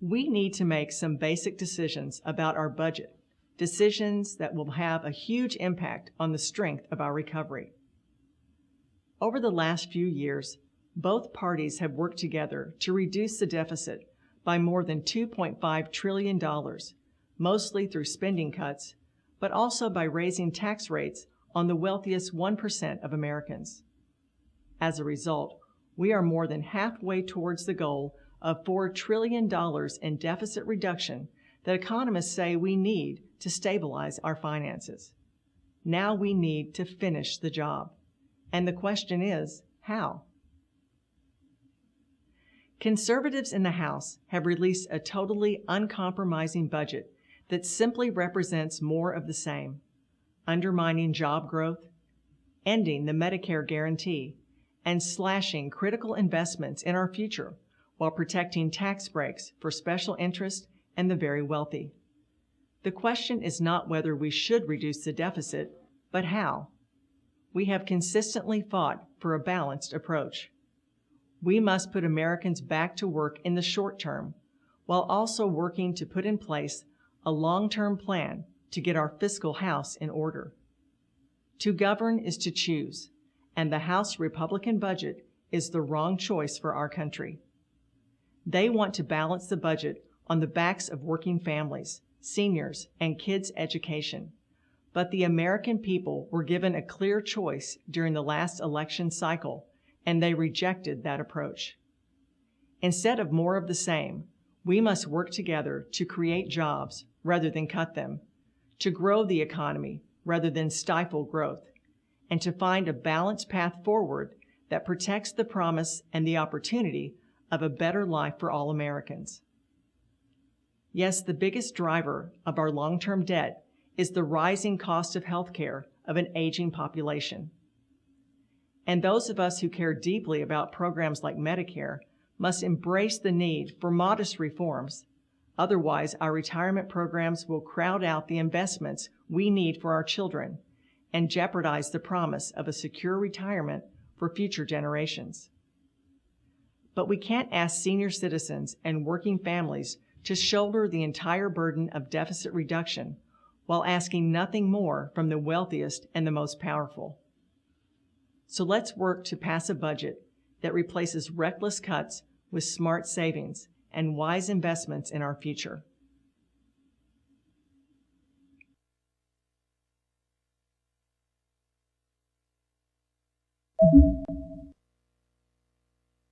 We need to make some basic decisions about our budget, decisions that will have a huge impact on the strength of our recovery. Over the last few years, both parties have worked together to reduce the deficit by more than $2.5 trillion, mostly through spending cuts, but also by raising tax rates on the wealthiest 1% of Americans. As a result, we are more than halfway towards the goal of $4 trillion in deficit reduction that economists say we need to stabilize our finances. Now we need to finish the job. And the question is, how? Conservatives in the House have released a totally uncompromising budget that simply represents more of the same, undermining job growth, ending the Medicare guarantee, and slashing critical investments in our future while protecting tax breaks for special interests and the very wealthy. The question is not whether we should reduce the deficit, but how. We have consistently fought for a balanced approach. We must put Americans back to work in the short term, while also working to put in place a long-term plan to get our fiscal house in order. To govern is to choose, and the House Republican budget is the wrong choice for our country. They want to balance the budget on the backs of working families, seniors, and kids' education. But the American people were given a clear choice during the last election cycle, and they rejected that approach. Instead of more of the same, we must work together to create jobs rather than cut them, to grow the economy rather than stifle growth, and to find a balanced path forward that protects the promise and the opportunity of a better life for all Americans. Yes, the biggest driver of our long-term debt is the rising cost of health care of an aging population. And those of us who care deeply about programs like Medicare must embrace the need for modest reforms. Otherwise, our retirement programs will crowd out the investments we need for our children and jeopardize the promise of a secure retirement for future generations. But we can't ask senior citizens and working families to shoulder the entire burden of deficit reduction while asking nothing more from the wealthiest and the most powerful. So let's work to pass a budget that replaces reckless cuts with smart savings and wise investments in our future.